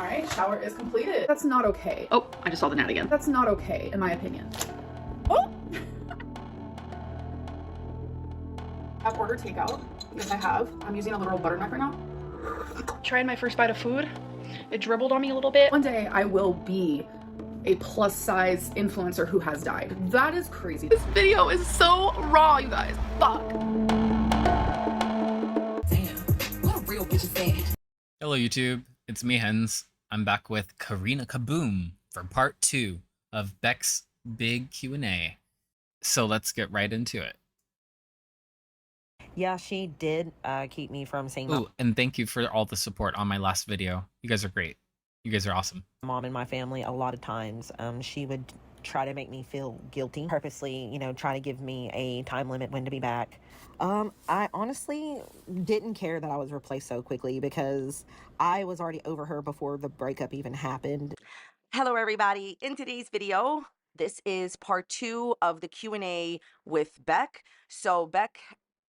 All right, shower is completed. That's not okay. Oh, I just saw the gnat again. That's not okay, in my opinion. Oh! I've ordered takeout. Yes, I have. I'm using a literal butternut right now. Trying my first bite of food. It dribbled on me a little bit. One day I will be a plus size influencer who has died. That is crazy. This video is so raw, you guys. Fuck. Damn, what a real bitch is that? Hello YouTube, it's me Hens. I'm back with Karina Kaboom for part 2 of Beck's big Q&A. So let's get right into it. Yeah, she did keep me from seeing Ooh, and thank you for all the support on my last video. You guys are great. You guys are awesome. my mom and my family a lot of times. She would try to make me feel guilty, purposely, try to give me a time limit when to be back. I honestly didn't care that I was replaced so quickly because I was already over her before the breakup even happened. Hello everybody. In today's video, this is part 2 of the Q&A with Beck. So Beck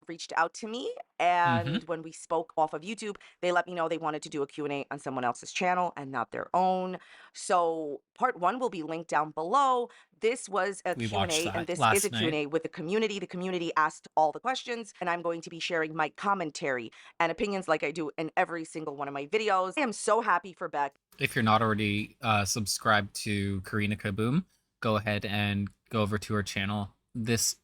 reached out to me, and when we spoke off of YouTube, they let me know they wanted to do a Q&A on someone else's channel and not their own. So part 1 will be linked down below. This was a Q&A, and this is a Q&A with the community. The community asked all the questions, and I'm going to be sharing my commentary and opinions like I do in every single one of my videos. I am so happy for Beck. If you're not already subscribed to Karina Kaboom, go ahead and go over to her channel. This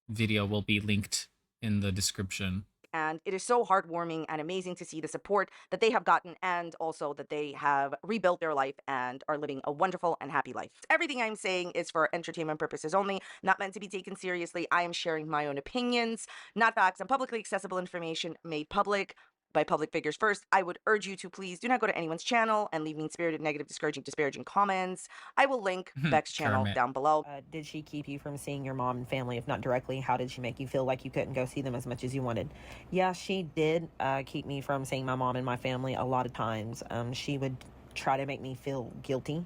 video will be linked in the description. And it is so heartwarming and amazing to see the support that they have gotten, and also that they have rebuilt their life and are living a wonderful and happy life. Everything I'm saying is for entertainment purposes only, not meant to be taken seriously. I am sharing my own opinions, not facts, and publicly accessible information made public by public figures first. I would urge you to please do not go to anyone's channel and leave mean-spirited, negative, disparaging comments. I will link Beck's channel down below. Did she keep you from seeing your mom and family? If not directly, how did she make you feel like you couldn't go see them as much as you wanted? Yeah, she did keep me from seeing my mom and my family a lot of times. She would try to make me feel guilty.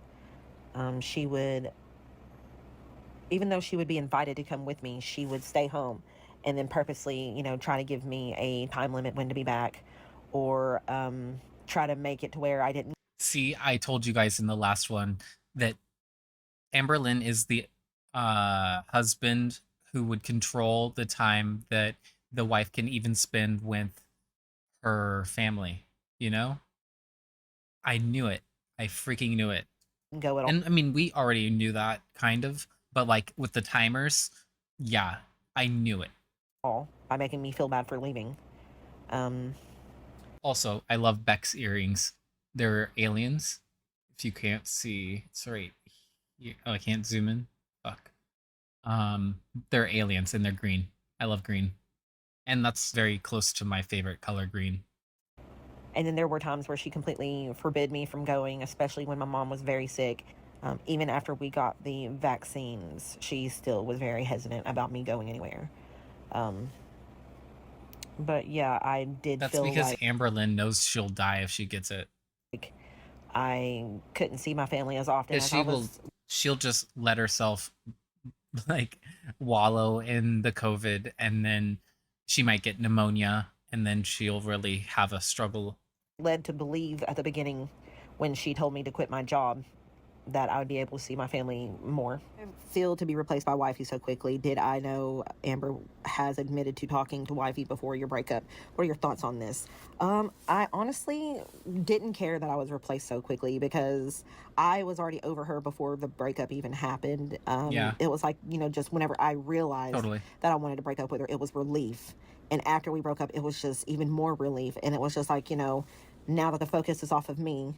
She would, even though she would be invited to come with me, she would stay home and then purposely, try to give me a time limit when to be back, or try to make it to where I didn't. See, I told you guys in the last one that Amberlynn is the husband who would control the time that the wife can even spend with her family, you know? I knew it. I freaking knew it. Go at all. And I mean, we already knew that, kind of, but like with the timers, yeah, I knew it. By making me feel bad for leaving. Also, I love Beck's earrings. They're aliens. If you can't see, sorry. Oh, I can't zoom in. Fuck. They're aliens and they're green. I love green. And that's very close to my favorite color, green. And then there were times where she completely forbid me from going, especially when my mom was very sick. Even after we got the vaccines, she still was very hesitant about me going anywhere. But yeah, I did feel like... That's because Amberlynn knows she'll die if she gets it. I couldn't see my family as often as she'll just let herself like wallow in the COVID, and then she might get pneumonia, and then she'll really have a struggle. Led to believe at the beginning, when she told me to quit my job, that I would be able to see my family more. I feel to be replaced by wifey so quickly. Did I know Amber has admitted to talking to wifey before your breakup? What are your thoughts on this? I honestly didn't care that I was replaced so quickly because I was already over her before the breakup even happened. It was like, just whenever I realized that I wanted to break up with her, it was relief. And after we broke up, it was just even more relief. And it was just like, now that the focus is off of me,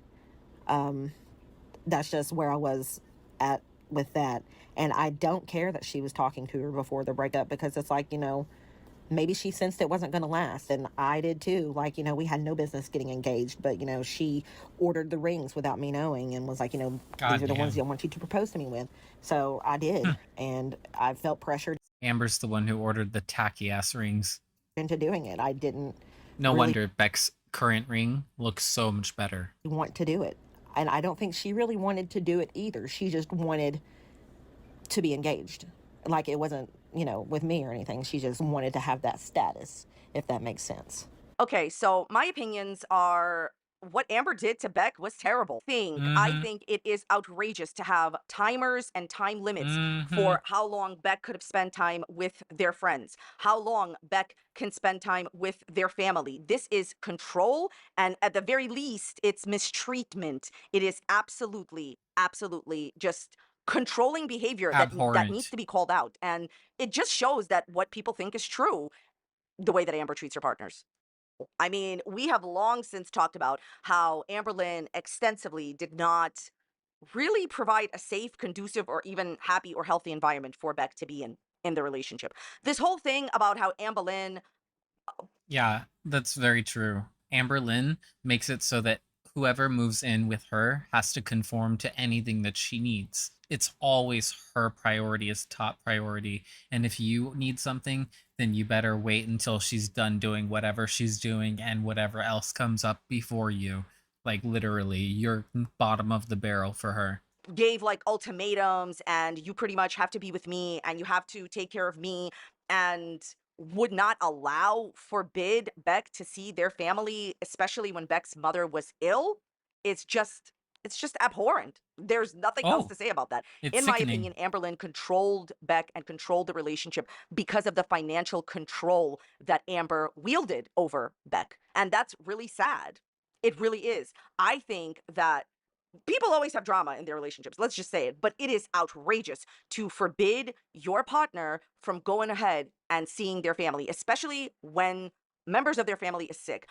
that's just where I was at with that. And I don't care that she was talking to her before the breakup, because it's like, maybe she sensed it wasn't going to last. And I did too. Like, we had no business getting engaged, but, she ordered the rings without me knowing and was like, these are the ones I want you to propose to me with. So I did. And I felt pressured. Amber's the one who ordered the tacky ass rings. Into doing it. I didn't. No wonder Beck's current ring looks so much better. Want to do it. And I don't think she really wanted to do it either. She just wanted to be engaged. Like, it wasn't, with me or anything. She just wanted to have that status, if that makes sense. Okay, so my opinions are what Amber did to Beck was terrible. I think it is outrageous to have timers and time limits for how long Beck could have spent time with their friends, how long Beck can spend time with their family. This is control, and at the very least, it's mistreatment. It is absolutely, absolutely just controlling behavior that needs Abhorrent. to be called out. And it just shows that what people think is true, the way that Amber treats her partners. I mean, we have long since talked about how Amberlynn extensively did not really provide a safe, conducive, or even happy or healthy environment for Beck to be in the relationship. This whole thing about how Amberlynn, Yeah, that's very true. Amberlynn makes it so that whoever moves in with her has to conform to anything that she needs. It's always her priority is top priority. And if you need something, then you better wait until she's done doing whatever she's doing and whatever else comes up before you. Like literally, you're bottom of the barrel for her. gave like ultimatums and you pretty much have to be with me and you have to take care of me, and would not forbid Beck to see their family, especially when Beck's mother was ill. It's just it's just abhorrent. There's nothing else Oh, to say about that. it's In my sickening. opinion, Amberlynn controlled Beck and controlled the relationship because of the financial control that Amber wielded over Beck. And that's really sad. It really is. I think that people always have drama in their relationships. Let's just say it. But it is outrageous to forbid your partner from going ahead and seeing their family, especially when members of their family is sick.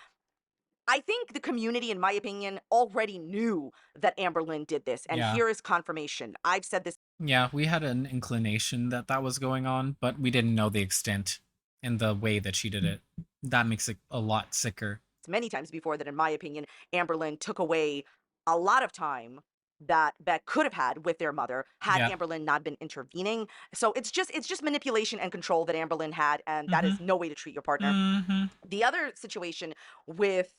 I think the community, in my opinion, already knew that Amberlynn did this. And Yeah. here is confirmation. I've said this Yeah, we had an inclination that that was going on, but we didn't know the extent and the way that she did it. That makes it a lot sicker. many times before, that in my opinion, Amberlynn took away a lot of time that Beck could have had with their mother had Yeah. Amberlynn not been intervening. So it's just manipulation and control that Amberlynn had, and that Mm-hmm. is no way to treat your partner. Mm-hmm. The other situation with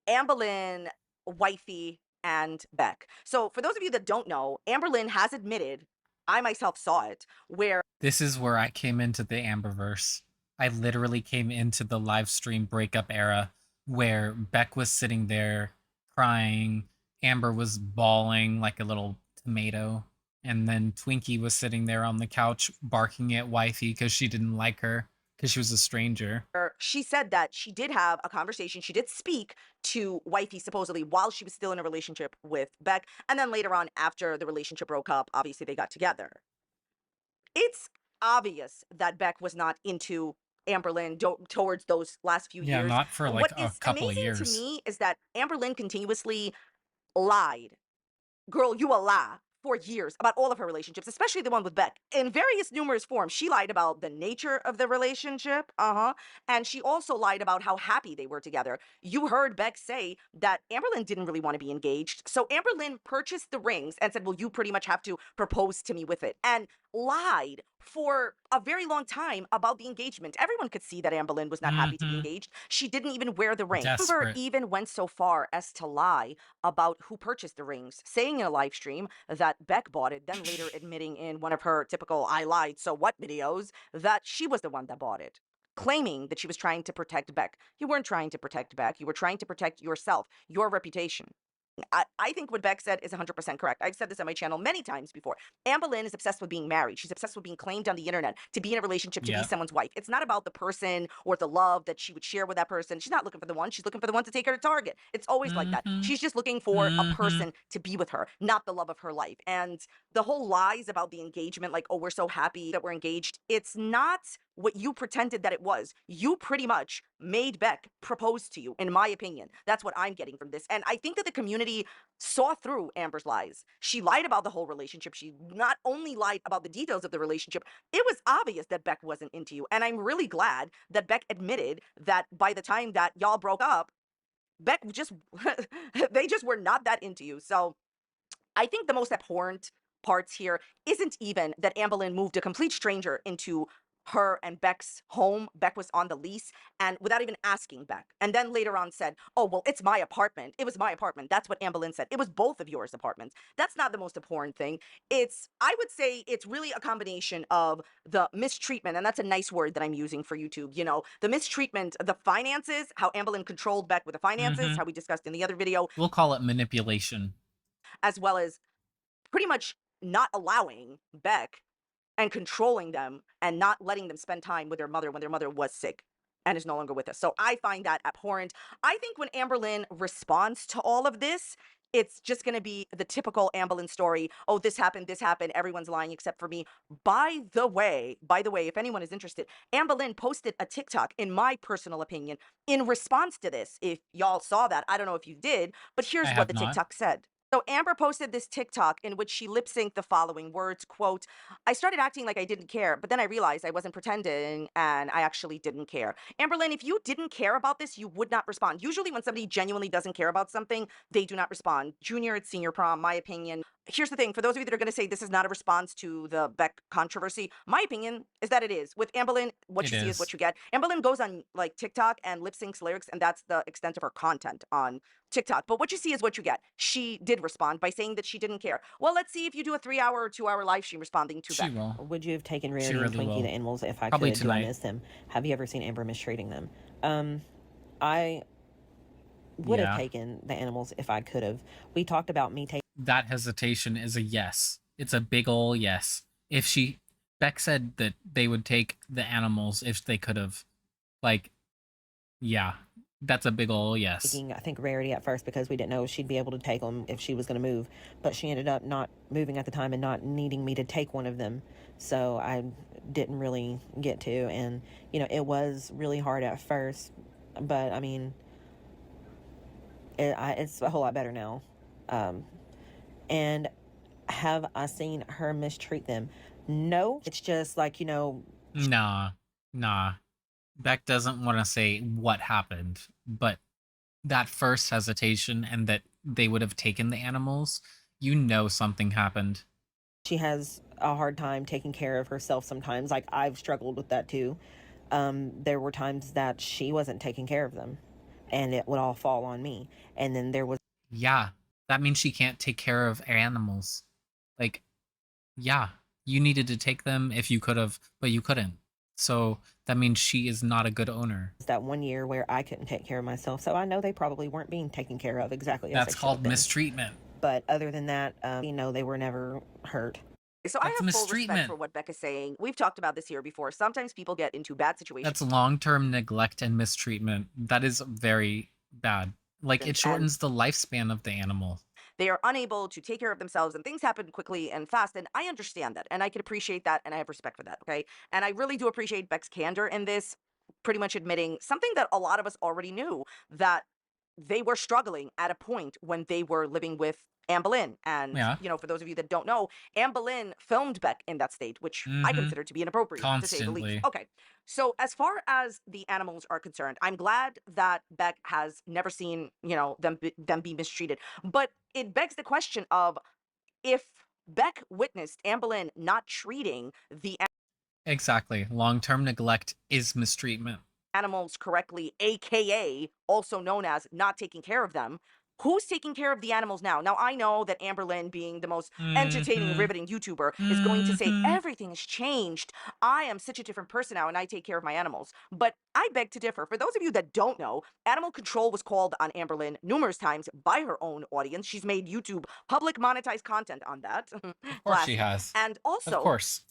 Amberlynn, Wifey, and Beck. So for those of you that don't know, Amberlynn has admitted, I myself saw it, where This is where I came into the Amberverse. I literally came into the live stream breakup era where Beck was sitting there crying, Amber was bawling like a little tomato, and then Twinkie was sitting there on the couch barking at Wifey because she didn't like her because she was a stranger. she said that she did have a conversation. She did speak to Wifey supposedly while she was still in a relationship with Beck. And then later on, after the relationship broke up, obviously they got together. It's obvious that Beck was not into Amberlynn towards those last few Yeah, years. not for like What a is couple of amazing to years. me is that Amberlynn continuously lied. Girl, you a lie for years about all of her relationships, especially the one with Beck. In various numerous forms, she lied about the nature of the relationship. And she also lied about how happy they were together. You heard Beck say that Amberlynn didn't really want to be engaged. So Amberlynn purchased the rings and said, well, you pretty much have to propose to me with it. And lied for a very long time about the engagement. Everyone could see that Amberlynn was not happy to be Mm-hmm. engaged. She didn't even wear the ring. Amber Desperate. even went so far as to lie about who purchased the rings, saying in a live stream that Beck bought it, then later admitting in one of her typical I lied, so what videos that she was the one that bought it, claiming that she was trying to protect Beck. You weren't trying to protect Beck. You were trying to protect yourself, your reputation. I think what Beck said is 100% correct. I've said this on my channel many times before. Amberlynn is obsessed with being married. She's obsessed with being claimed on the internet, to be in a relationship, to be Yeah. someone's wife. It's not about the person or the love that she would share with that person. She's not looking for the one. She's looking for the one to take her to Target. It's always like that. Mm-hmm. She's just looking for a Mm-hmm. person to be with her, not the love of her life. And the whole lies about the engagement, like, oh, we're so happy that we're engaged, it's not what you pretended that it was. You pretty much made Beck propose to you, in my opinion. That's what I'm getting from this. And I think that the community saw through Amber's lies. She lied about the whole relationship. She not only lied about the details of the relationship, it was obvious that Beck wasn't into you. And I'm really glad that Beck admitted that by the time that y'all broke up, Beck just, they just were not that into you. So I think the most abhorrent parts here isn't even that Amberlynn moved a complete stranger into her and Beck's home. Beck was on the lease, and without even asking Beck. And then later on said, oh, well, it's my apartment. It was my apartment. That's what Amberlynn said. It was both of yours apartments. That's not the most important thing. I would say it's really a combination of the mistreatment, and that's a nice word that I'm using for YouTube, you know, the mistreatment, the finances, how Amberlynn controlled Beck with the finances, how we discussed in the other video, We'll call it manipulation. as well as pretty much not allowing Beck and controlling them and not letting them spend time with their mother when their mother was sick and is no longer with us. So I find that abhorrent. I think when Amberlynn responds to all of this, it's just going to be the typical Amberlynn story. Oh, this happened, everyone's lying except for me. By the way, if anyone is interested, Amberlynn posted a TikTok, in my personal opinion, in response to this. If y'all saw that, I don't know if you did, but here's what the TikTok said. So Amber posted this TikTok in which she lip synced the following words, quote, I started acting like I didn't care, but then I realized I wasn't pretending and I actually didn't care. Amberlynn, if you didn't care about this, you would not respond. Usually when somebody genuinely doesn't care about something, they do not respond. Junior at senior prom, my opinion. Here's the thing, for those of you that are going to say this is not a response to the Beck controversy, my opinion is that it is. With Amberlynn, what you see is what you get. Amberlynn goes on like TikTok and lip syncs lyrics, and that's the extent of her content on TikTok. But what you see is what you get. She did respond by saying that she didn't care. Well, let's see if you do a 3-hour or 2-hour live stream responding to Beck. Would you have taken Rarity and Twinkie, the animals, if I Probably could? tonight. Do I miss them? Have you ever seen Amber mistreating them? I would have taken the animals if I could have. We talked about me taking. That hesitation is a yes. It's a big ol' yes. Beck said that they would take the animals if they could have. Like, yeah, that's a big ol' yes. I think Rarity at first because we didn't know she'd be able to take them if she was going to move. But she ended up not moving at the time and not needing me to take one of them. So I didn't really get to. And, you know, it was really hard at first. But, I mean, it's a whole lot better now. And have I seen her mistreat them? No. It's just like, you know. Nah. Beck doesn't want to say what happened, but that first hesitation and that they would have taken the animals, you know something happened. She has a hard time taking care of herself sometimes. Like, I've struggled with that too. There were times that she wasn't taking care of them, and it would all fall on me. And then there was... Yeah, that means she can't take care of animals. Like, yeah, you needed to take them if you could have, but you couldn't. So that means she is not a good owner. That 1 year where I couldn't take care of myself, so I know they probably weren't being taken care of exactly as That's called mistreatment. But other than that, you know, they were never hurt. So I have full respect for what Beck is saying. We've talked about this here before. Sometimes people get into bad situations. That's long-term neglect and mistreatment. That is very bad. Like, it shortens the lifespan of the animal. They are unable to take care of themselves, and things happen quickly and fast, and I understand that, and I can appreciate that, and I have respect for that, okay? And I really do appreciate Beck's candor in this, pretty much admitting something that a lot of us already knew, that they were struggling at a point when they were living with Amberlynn. And, you know, for those of you that don't know, Amberlynn filmed Beck in that state, which I consider to be inappropriate, to say the least. Okay, so as far as the animals are concerned, I'm glad that Beck has never seen, you know, them be mistreated. But it begs the question of, if Beck witnessed Amberlynn not treating the Exactly. Long-term neglect is mistreatment. Animals correctly, aka also known as not taking care of them, who's taking care of the animals now? Now, I know that Amberlynn, being the most entertaining, riveting YouTuber, is going to say, everything has changed. I am such a different person now, and I take care of my animals. But I beg to differ. For those of you that don't know, animal control was called on Amberlynn numerous times by her own audience. She's made YouTube public monetized content on that. Of course she has. And also, of course,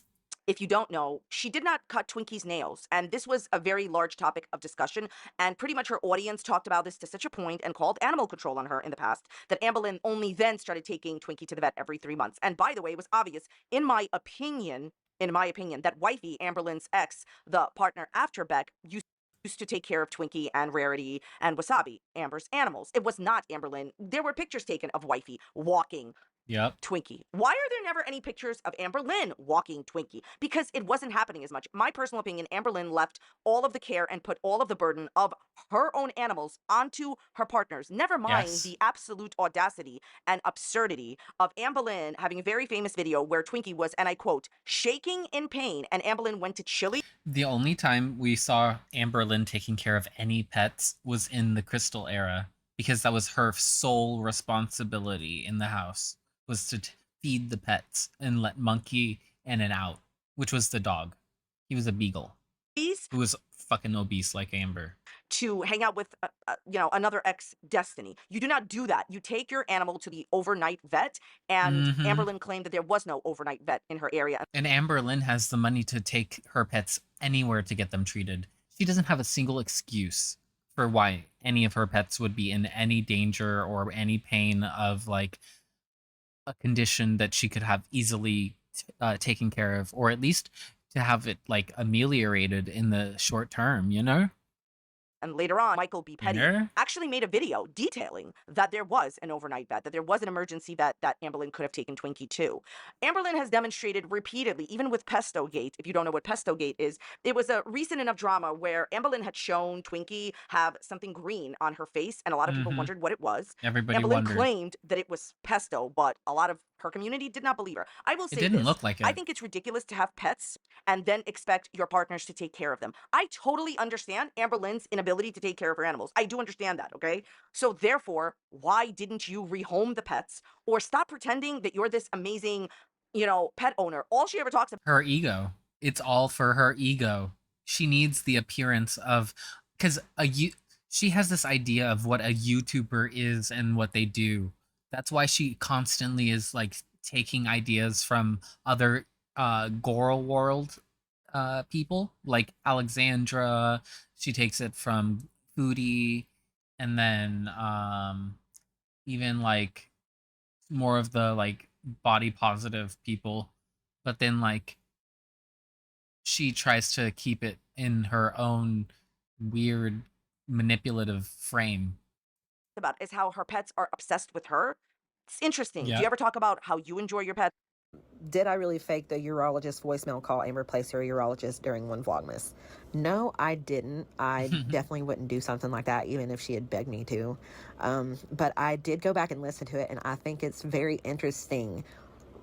if you don't know, she did not cut Twinkie's nails. And this was a very large topic of discussion. And pretty much her audience talked about this to such a point and called animal control on her in the past that Amberlynn only then started taking Twinkie to the vet every 3 months. And by the way, it was obvious, in my opinion, that Wifey, Amberlynn's ex, the partner after Beck, used to take care of Twinkie and Rarity and Wasabi, Amber's animals. It was not Amberlynn. There were pictures taken of Wifey walking Yep. Twinkie. Why are there never any pictures of Amberlynn walking Twinkie? Because it wasn't happening as much. My personal opinion, Amberlynn left all of the care and put all of the burden of her own animals onto her partners. Never mind Yes. the absolute audacity and absurdity of Amberlynn having a very famous video where Twinkie was, and I quote, shaking in pain, and Amberlynn went to Chile. The only time we saw Amberlynn taking care of any pets was in the Crystal era, because that was her sole responsibility in the house, was to feed the pets and let Monkey in and out, which was the dog. He was a beagle who was fucking obese like Amber. To hang out with, another ex Destiny. You do not do that. You take your animal to the overnight vet, and Amberlynn claimed that there was no overnight vet in her area. And Amberlynn has the money to take her pets anywhere to get them treated. She doesn't have a single excuse for why any of her pets would be in any danger or any pain of like a condition that she could have easily taken care of, or at least to have it like ameliorated in the short term, you know? And later on, Michael B. Petty actually made a video detailing that there was an overnight vet, that there was an emergency vet that Amberlynn could have taken Twinkie to. Amberlynn has demonstrated repeatedly, even with Pesto Gate, if you don't know what Pesto Gate is, it was a recent enough drama where Amberlynn had shown Twinkie have something green on her face, and a lot of people wondered what it was. Everybody Amberlynn wondered. claimed that it was pesto, but a lot of her community did not believe her. I will say It didn't this. look like it. I think it's ridiculous to have pets and then expect your partners to take care of them. I totally understand Amberlynn's inability to take care of her animals. I do understand that, okay? So therefore, why didn't you rehome the pets or stop pretending that you're this amazing, pet owner? All she ever talks about her ego. It's all for her ego. She needs the appearance of, because she has this idea of what a YouTuber is and what they do. That's why she constantly is like taking ideas from other Gorl world people, like Alexandra. She takes it from Foodie, and then even like more of the like body positive people. But then like she tries to keep it in her own weird manipulative frame. about is how her pets are obsessed with her. It's interesting. Do Yeah. you ever talk about how you enjoy your pets? Did I really fake the urologist voicemail call and replace her urologist during one Vlogmas? No, I didn't. I definitely wouldn't do something like that, even if she had begged me to. But I did go back and listen to it, and I think it's very interesting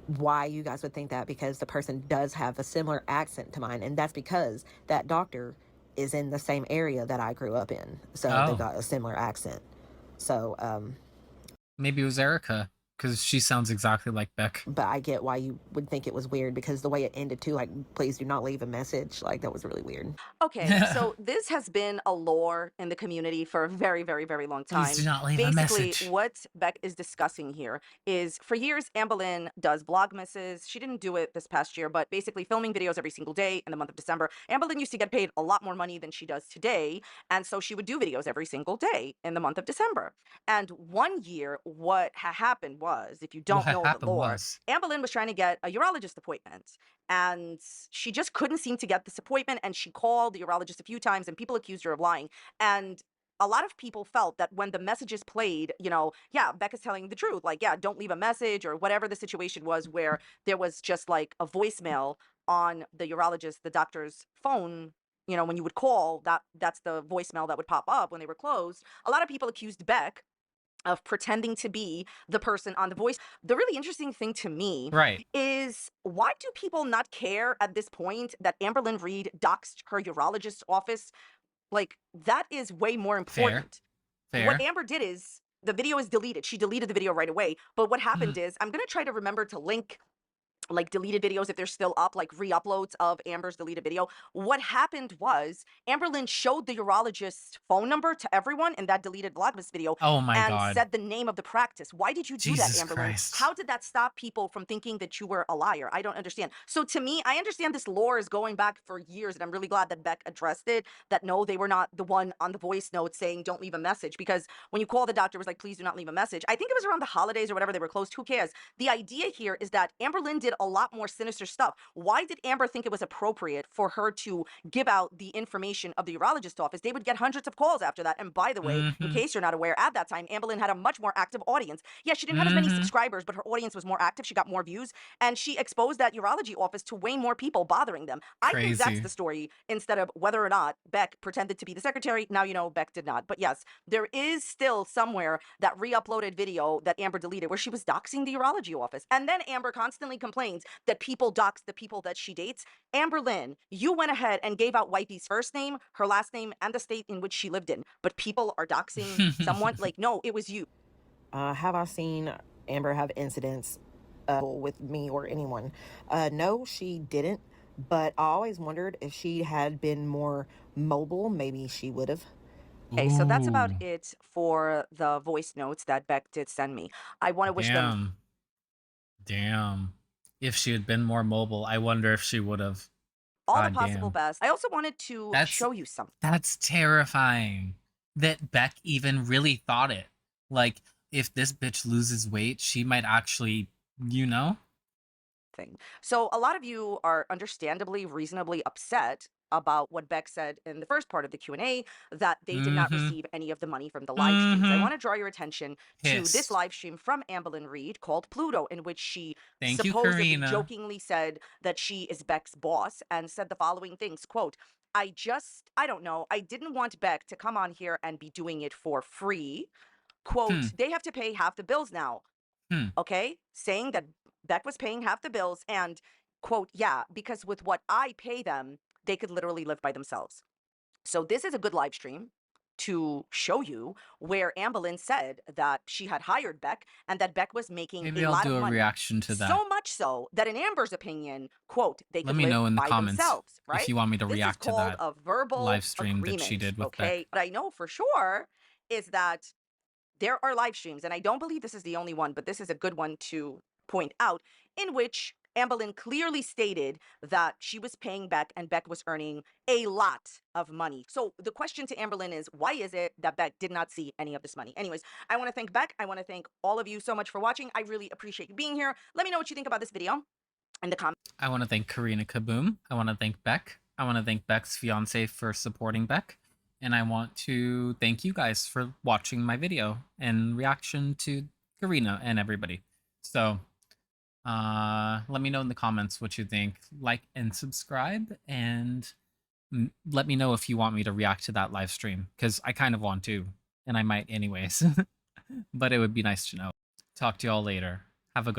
why you guys would think that, because the person does have a similar accent to mine, and that's because that doctor is in the same area that I grew up in. So they've got a similar accent. So, maybe it was Erica, because she sounds exactly like Beck. But I get why you would think it was weird, because the way it ended too, like, please do not leave a message. Like, that was really weird. Okay, so this has been a lore in the community for a very, very, very long time. Please do not leave Basically, a message. what Beck is discussing here is, for years, Amberlynn does Vlogmases. She didn't do it this past year, but basically filming videos every single day in the month of December. Amberlynn used to get paid a lot more money than she does today, and so she would do videos every single day in the month of December. And one year, what happened was, if you don't know the lore, Amberlynn was trying to get a urologist appointment, and she just couldn't seem to get this appointment, and she called the urologist a few times, and people accused her of lying. And a lot of people felt that when the messages played, yeah, Beck is telling the truth. Like, yeah, don't leave a message, or whatever the situation was, where there was just like a voicemail on the urologist, the doctor's phone. When you would call, that's the voicemail that would pop up when they were closed. A lot of people accused Beck of pretending to be the person on the voice. The really interesting thing to me is, why do people not care at this point that Amberlynn Reed doxed her urologist's office? Like, that is way more important. Fair. What Amber did is, the video is deleted. She deleted the video right away. But what happened is, I'm going to try to remember to link like deleted videos if they're still up, like re-uploads of Amber's deleted video. What happened was, Amberlynn showed the urologist's phone number to everyone in that deleted Vlogmas video. Oh my and God. said the name of the practice. Why did you do Jesus that, Amberlynn? Christ. How did that stop people from thinking that you were a liar? I don't understand. So to me, I understand this lore is going back for years, and I'm really glad that Beck addressed it, that no, they were not the one on the voice note saying don't leave a message, because when you call the doctor, it was like, please do not leave a message. I think it was around the holidays or whatever, they were closed. Who cares? The idea here is that Amberlynn did a lot more sinister stuff. Why did Amber think it was appropriate for her to give out the information of the urologist office? They would get hundreds of calls after that. And by the way, in case you're not aware, at that time, Amberlynn had a much more active audience. Yeah, she didn't have as many subscribers, but her audience was more active. She got more views, and she exposed that urology office to way more people bothering them. I think that's Crazy. the story, instead of whether or not Beck pretended to be the secretary. Now you know Beck did not. But yes, there is still somewhere that re-uploaded video that Amber deleted where she was doxing the urology office. And then Amber constantly complains that people dox the people that she dates. Amberlynn, you went ahead and gave out Wifey's first name, her last name, and the state in which she lived in. But people are doxing someone. Like, no, it was you. Have I seen Amber have incidents with me or anyone? No, she didn't. But I always wondered if she had been more mobile, maybe she would have. Okay, so that's about Ooh, it for the voice notes that Beck did send me. I want to wish them damn. If she had been more mobile, I wonder if she would have. all the God possible damn. best. I also wanted to That's show you something. that's terrifying. That Beck even really thought it. Like, if this bitch loses weight, she might actually, you know? So a lot of you are understandably, reasonably upset about what Beck said in the first part of the Q&A, that they did not receive any of the money from the live streams. I want to draw your attention to this Pissed. live stream from Amberlynn Reed called Pluto, in which she Thank you, supposedly Karina. jokingly said that she is Beck's boss, and said the following things, quote, I don't know, I didn't want Beck to come on here and be doing it for free. Quote, they have to pay half the bills now. Okay, saying that Beck was paying half the bills, and quote, yeah, because with what I pay them, they could literally live by themselves. So this is a good live stream to show you where Amberlynn said that she had hired Beck and that Beck was making Maybe a I'll lot do of a money. reaction to that. So much so that in Amber's opinion, quote, they Let could me live know in the by comments themselves, right? if you want me to This is react to called that a verbal live stream that agreement, she did with okay? Beck. But I know for sure is that there are live streams, and I don't believe this is the only one, but this is a good one to point out, in which Amberlynn clearly stated that she was paying Beck and Beck was earning a lot of money. So the question to Amberlynn is, why is it that Beck did not see any of this money? Anyways, I want to thank Beck. I want to thank all of you so much for watching. I really appreciate you being here. Let me know what you think about this video in the comments. I want to thank Karina Kaboom. I want to thank Beck. I want to thank Beck's fiance for supporting Beck. And I want to thank you guys for watching my video and reaction to Karina and everybody. So let me know in the comments what you think. Like and subscribe, and let me know if you want me to react to that live stream, because I kind of want to, and I might anyways. But it would be nice to know. Talk to y'all later. Have a good one.